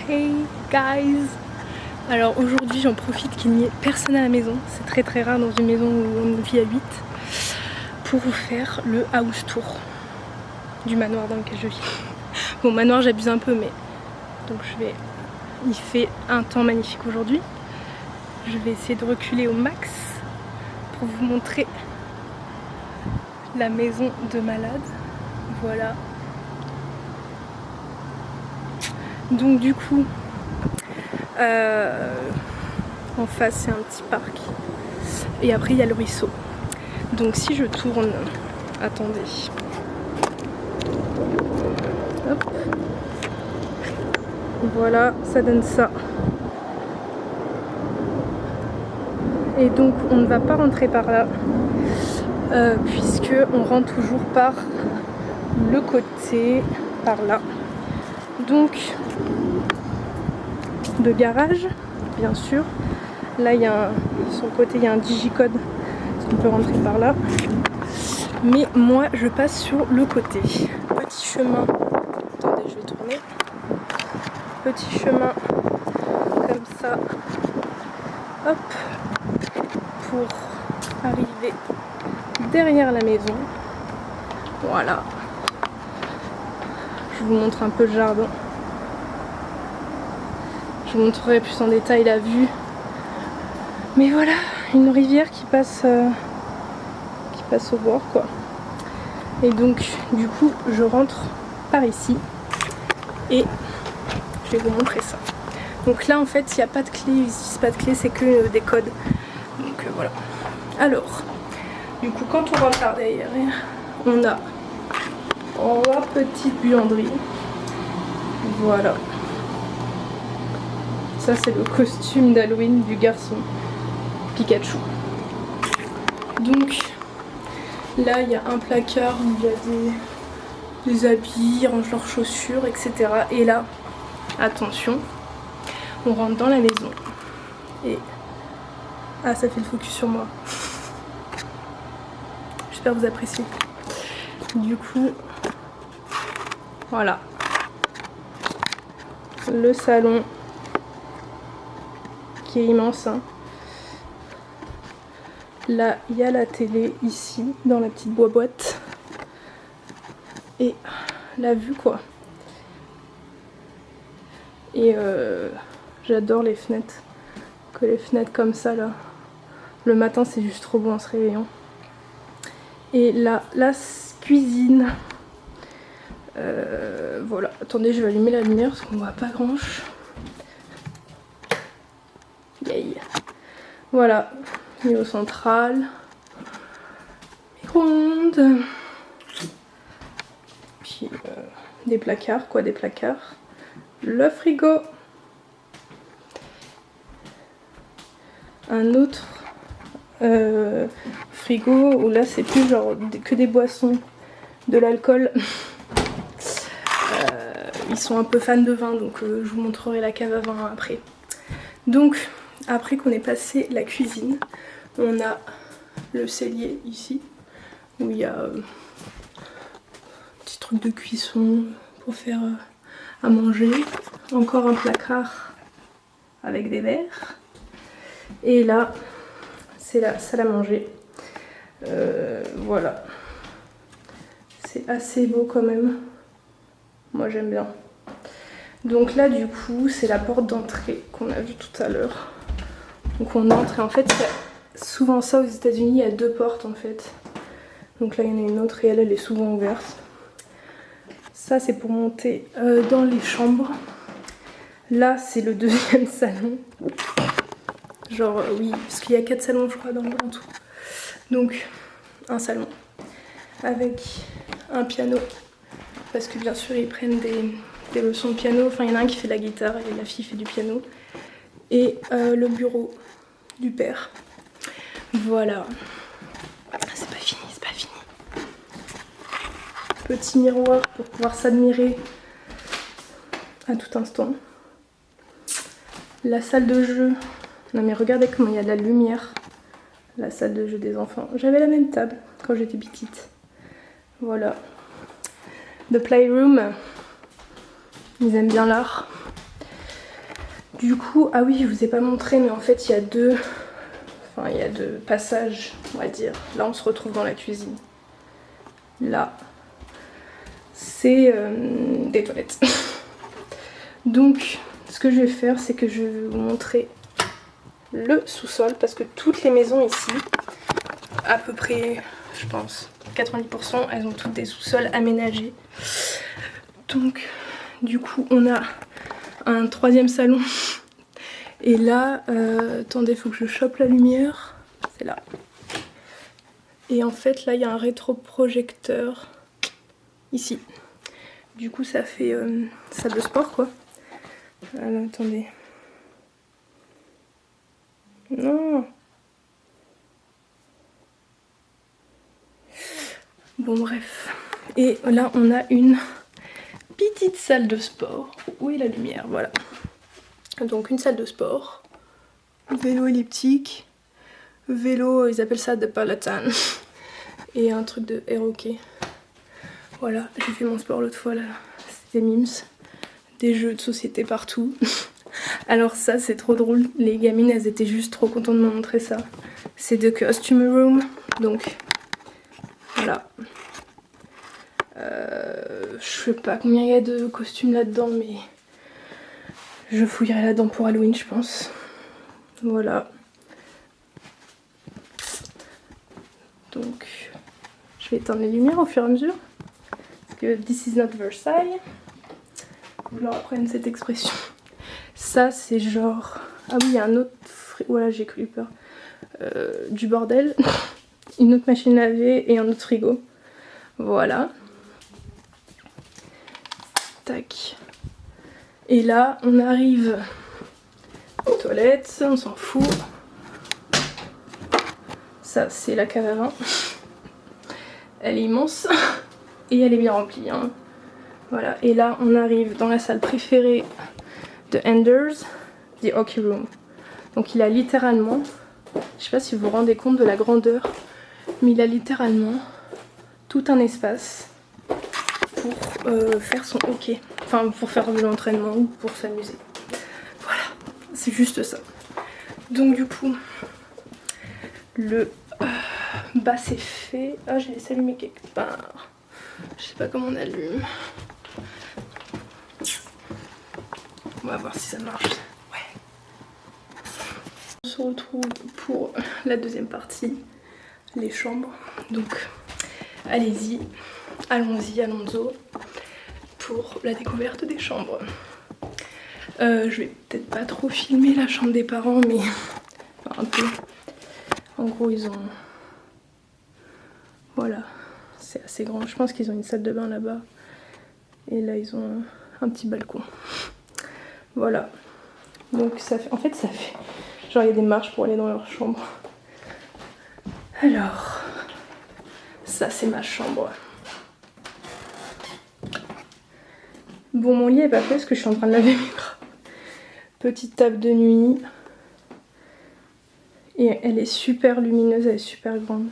Hey guys! Alors aujourd'hui j'en profite qu'il n'y ait personne à la maison, c'est très très rare dans une maison où on vit à 8, pour vous faire le house tour du manoir dans lequel je vis. Bon, manoir j'abuse un peu, mais donc il fait un temps magnifique aujourd'hui. Je vais essayer de reculer au max pour vous montrer la maison de malade. Voilà. Donc du coup, en face c'est un petit parc et après il y a le ruisseau. Donc si je tourne, attendez, hop, voilà, ça donne ça. Et donc on ne va pas rentrer par là, puisque on rentre toujours par le côté, par là. Donc de garage, bien sûr. Là il y a sur le côté il y a un digicode, on peut rentrer par là. Mais moi je passe sur le côté. Petit chemin. Attendez, je vais tourner. Petit chemin comme ça. Hop. Pour arriver derrière la maison. Voilà. Je vous montre un peu le jardin. Je vous montrerai plus en détail la vue. Mais voilà, une rivière qui passe au bord, quoi. Et donc du coup je rentre par ici et je vais vous montrer ça. Donc là en fait il n'y a pas de clé, ici c'est pas de clé, c'est que des codes. Donc voilà. Alors du coup quand on rentre par derrière, on a la petite buanderie. Voilà. Ça c'est le costume d'Halloween du garçon Pikachu. Donc là il y a un placard où il y a des habits, ils rangent leurs chaussures, etc. Et là, attention, on rentre dans la maison et... Ah, ça fait le focus sur moi. J'espère que vous appréciez. Du coup, voilà. Le salon qui est immense, hein. Là, il y a la télé ici, dans la petite boîte. Et la vue, quoi. Et j'adore les fenêtres. Que les fenêtres comme ça, là. Le matin, c'est juste trop beau en se réveillant. Et là, la cuisine. Voilà. Attendez, je vais allumer la lumière parce qu'on voit pas grand-chose. Yay. Voilà. Niveau central. Micro-ondes. Puis des placards, quoi, des placards. Le frigo. Un autre frigo où là c'est plus genre que des boissons, de l'alcool. Ils sont un peu fans de vin, donc je vous montrerai la cave à vin après. Donc après qu'on ait passé la cuisine, on a le cellier ici où il y a petit truc de cuisson pour faire à manger. Encore un placard avec des verres. Et là, c'est la salle à manger. Voilà. C'est assez beau quand même. Moi j'aime bien. Donc là du coup, c'est la porte d'entrée qu'on a vue tout à l'heure. Donc on entre et en fait, il y a souvent ça aux États-Unis, il y a deux portes en fait. Donc là il y en a une autre et elle est souvent ouverte. Ça c'est pour monter dans les chambres. Là c'est le deuxième salon. Genre oui, parce qu'il y a 4 salons je crois dans tout. Donc un salon avec un piano. Parce que bien sûr ils prennent des leçons de piano. Enfin il y en a un qui fait de la guitare et la fille fait du piano. Et le bureau du père. Voilà. C'est pas fini, c'est pas fini. Petit miroir pour pouvoir s'admirer à tout instant. La salle de jeu. Non mais regardez comment il y a de la lumière. La salle de jeu des enfants. J'avais la même table quand j'étais petite. Voilà. The Playroom. Ils aiment bien l'art. Du coup, ah oui, je vous ai pas montré, mais en fait il y a deux passages, on va dire. Là on se retrouve dans la cuisine. Là, c'est des toilettes. Donc, ce que je vais faire, c'est que je vais vous montrer le sous-sol, parce que toutes les maisons ici, à peu près, je pense, 90%, elles ont toutes des sous-sols aménagés. Donc, du coup, on a un troisième salon. Et là, attendez, il faut que je chope la lumière. C'est là. Et en fait, là, il y a un rétroprojecteur ici. Du coup, ça fait salle de sport, quoi. Alors, attendez. Non. Bon, bref. Et là, on a une petite salle de sport. Où est la lumière? Voilà. Donc, une salle de sport. Vélo elliptique. Vélo, ils appellent ça de Peloton. Et un truc de air hockey. Voilà, j'ai fait mon sport l'autre fois là. C'était Mims. Des jeux de société partout. Alors ça, c'est trop drôle. Les gamines, elles étaient juste trop contentes de me montrer ça. C'est de Costume Room. Donc, voilà. Je sais pas combien il y a de costumes là-dedans, mais je fouillerai là-dedans pour Halloween, je pense. Voilà. Donc, je vais éteindre les lumières au fur et à mesure. Parce que this is not Versailles. Vous leur apprenez cette expression. Ça, c'est genre... Ah oui, il y a un autre... Voilà, j'ai eu peur. Du bordel. Une autre machine à laver et un autre frigo. Voilà. Tac. Et là, on arrive aux toilettes. On s'en fout. Ça, c'est la cave à vin. Elle est immense. Et elle est bien remplie. Hein. Voilà. Et là, on arrive dans la salle préférée de Anders, The Hockey Room. Donc il a littéralement, je sais pas si vous vous rendez compte de la grandeur, mais il a littéralement tout un espace pour faire son hockey. Enfin, pour faire de l'entraînement ou pour s'amuser. Voilà, c'est juste ça. Donc du coup, le bas c'est fait. Ah, j'ai laissé allumer quelque part. Je sais pas comment on allume. On va voir si ça marche. Ouais. On se retrouve pour la deuxième partie, les chambres. Donc, allez-y, allons-y, allons-y pour la découverte des chambres. Je vais peut-être pas trop filmer la chambre des parents, mais enfin, un peu. En gros, ils ont... Voilà, c'est assez grand. Je pense qu'ils ont une salle de bain là-bas. Et là, ils ont un petit balcon. Voilà. Donc ça fait... En fait, ça fait... Genre, il y a des marches pour aller dans leur chambre. Alors... Ça, c'est ma chambre. Bon, mon lit est pas fait parce que je suis en train de laver mes draps. Petite table de nuit. Et elle est super lumineuse, elle est super grande.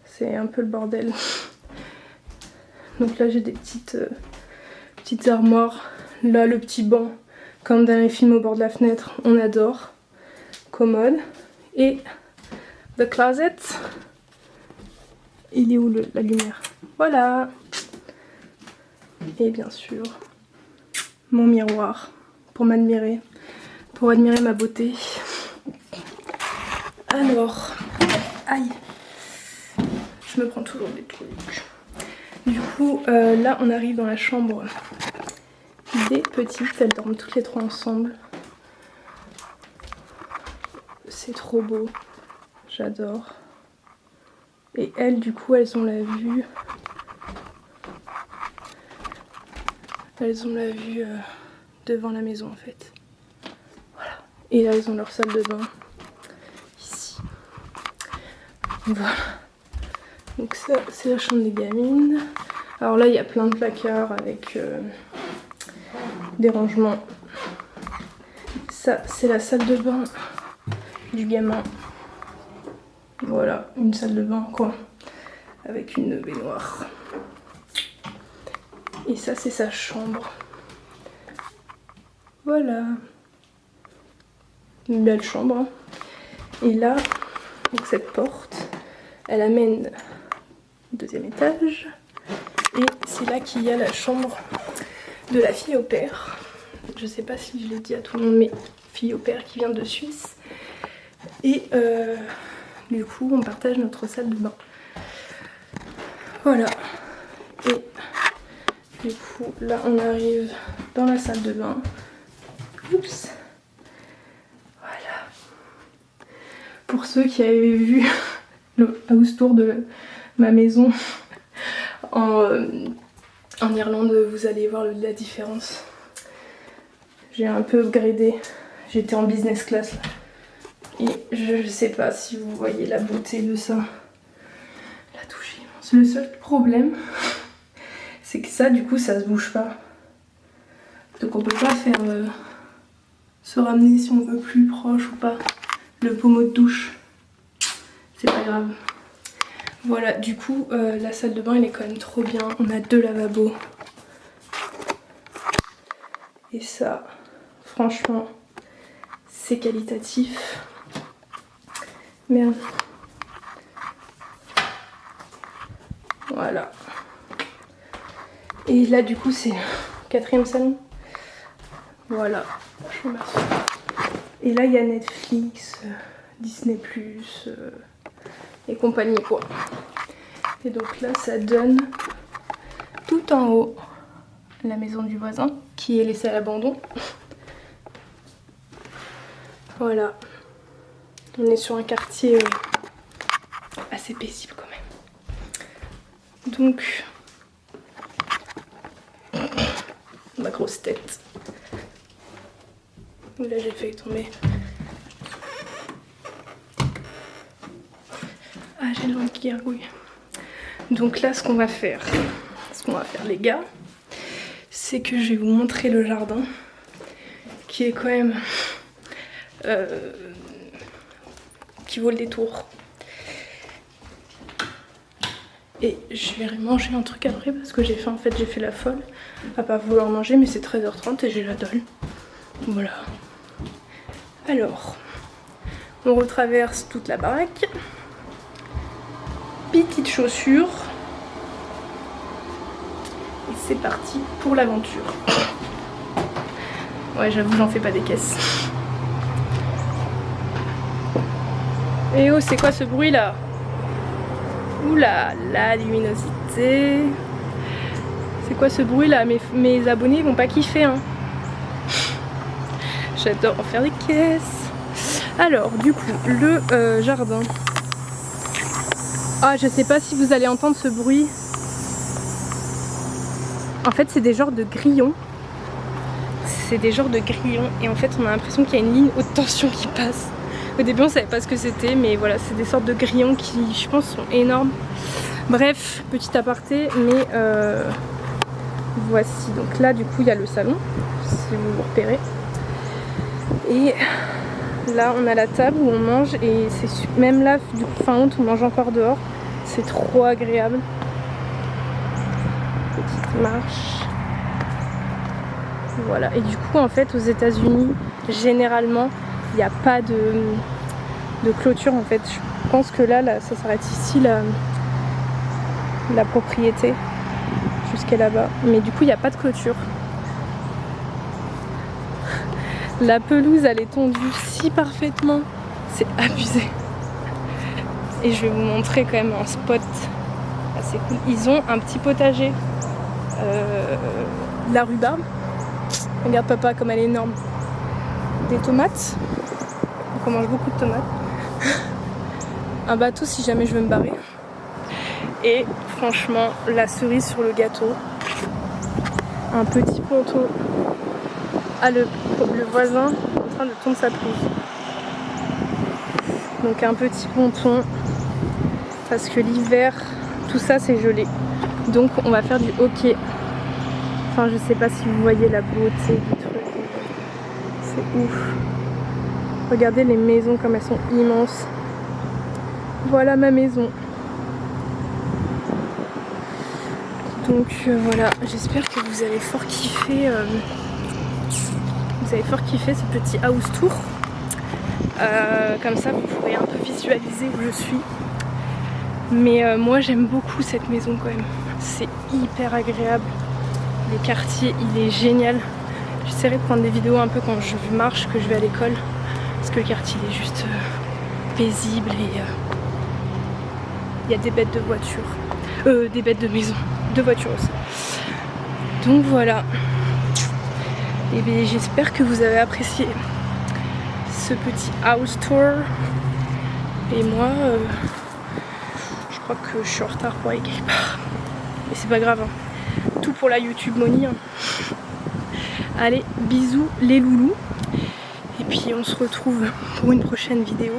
C'est un peu le bordel. Donc là, j'ai des petites armoires. Là, le petit banc, comme dans les films au bord de la fenêtre, on adore. Commode. Et the closet. Il est où la lumière? Voilà. Et bien sûr, mon miroir pour m'admirer, pour admirer ma beauté. Alors, aïe, je me prends toujours des trucs. Du coup, là, on arrive dans la chambre des petites. Elles dorment toutes les trois ensemble. C'est trop beau. J'adore. Et elles, du coup, elles ont la vue. Elles ont la vue devant la maison, en fait. Voilà. Et là, elles ont leur salle de bain. Ici. Voilà. Donc ça, c'est la chambre des gamines. Alors là, il y a plein de placards avec des rangements. Ça, c'est la salle de bain du gamin. Voilà, une salle de bain, quoi. Avec une baignoire. Et ça, c'est sa chambre. Voilà. Une belle chambre. Hein. Et là, donc cette porte, elle amène au deuxième étage. Et c'est là qu'il y a la chambre de la fille au père. Je sais pas si je l'ai dit à tout le monde, mais fille au père qui vient de Suisse. Et du coup, on partage notre salle de bain. Voilà. Et du coup, là, on arrive dans la salle de bain. Oups. Voilà. Pour ceux qui avaient vu le house tour de ma maison en Irlande, vous allez voir la différence. J'ai un peu upgradé. J'étais en business class là. Et je sais pas si vous voyez la beauté de ça. La douche immense. Le seul problème, c'est que ça, du coup, ça se bouge pas. Donc on peut pas faire se ramener si on veut plus proche ou pas le pommeau de douche. C'est pas grave. Voilà, du coup, la salle de bain, elle est quand même trop bien. On a 2 lavabos. Et ça, franchement, c'est qualitatif. Merde. Voilà. Et là, du coup, c'est le 4e salon. Voilà. Je m'assure. Et là, il y a Netflix, Disney+, et compagnie, quoi. Et donc là, ça donne tout en haut la maison du voisin, qui est laissée à l'abandon. Voilà. On est sur un quartier assez paisible quand même. Donc, ma grosse tête. Là j'ai fait tomber. Ah, j'ai le ventre qui gargouille. Donc là, ce qu'on va faire les gars, c'est que je vais vous montrer le jardin, qui est quand même... qui vaut le détour. Et je vais manger un truc après parce que j'ai faim. En fait, j'ai fait la folle à pas vouloir manger, mais c'est 13h30 et j'ai la dalle. Voilà. Alors, on retraverse toute la baraque. Petite chaussure. Et c'est parti pour l'aventure. Ouais, j'avoue, j'en fais pas des caisses. Et oh, c'est quoi ce bruit là? Oula, la luminosité. C'est quoi ce bruit là? Mes abonnés vont pas kiffer hein. J'adore en faire des caisses. Alors du coup le jardin. Ah, je sais pas si vous allez entendre ce bruit. En fait c'est des genres de grillons. C'est des genres de grillons et en fait on a l'impression qu'il y a une ligne haute tension qui passe. Au début on savait pas ce que c'était, mais voilà, c'est des sortes de grillons qui je pense sont énormes. Bref, petit aparté, mais voici. Donc là du coup il y a le salon, si vous vous repérez. Et là on a la table où on mange et c'est même là du coup fin août on mange encore dehors. C'est trop agréable. Petite marche. Voilà, et du coup en fait aux États-Unis généralement il n'y a pas de clôture en fait. Je pense que là ça s'arrête ici la propriété jusqu'à là-bas. Mais du coup il n'y a pas de clôture. La pelouse elle est tondue si parfaitement. C'est abusé. Et je vais vous montrer quand même un spot assez cool. Ils ont un petit potager. De la rhubarbe. Regarde papa comme elle est énorme. Des tomates. Donc on mange beaucoup de tomates. Un bateau si jamais je veux me barrer. Et franchement la cerise sur le gâteau. Un petit ponton. Ah le voisin est en train de tondre sa pelouse. Donc un petit ponton. Parce que l'hiver tout ça c'est gelé. Donc on va faire du hockey. Enfin je sais pas si vous voyez la beauté du truc. C'est ouf. Regardez les maisons comme elles sont immenses. Voilà ma maison. Donc voilà, j'espère que vous allez fort kiffer vous avez fort kiffé ce petit house tour. Comme ça vous pourrez un peu visualiser où je suis. Mais moi j'aime beaucoup cette maison quand même. C'est hyper agréable. Le quartier il est génial. J'essaierai de prendre des vidéos un peu quand je marche, que je vais à l'école. Parce que le quartier il est juste paisible et il y a des bêtes de voiture. Des bêtes de maison. De voiture aussi. Donc voilà. Et bien j'espère que vous avez apprécié ce petit house tour. Et moi je crois que je suis en retard pour aller quelque part. Mais c'est pas grave, hein. Tout pour la YouTube money, hein. Allez, bisous les loulous. Et puis on se retrouve pour une prochaine vidéo.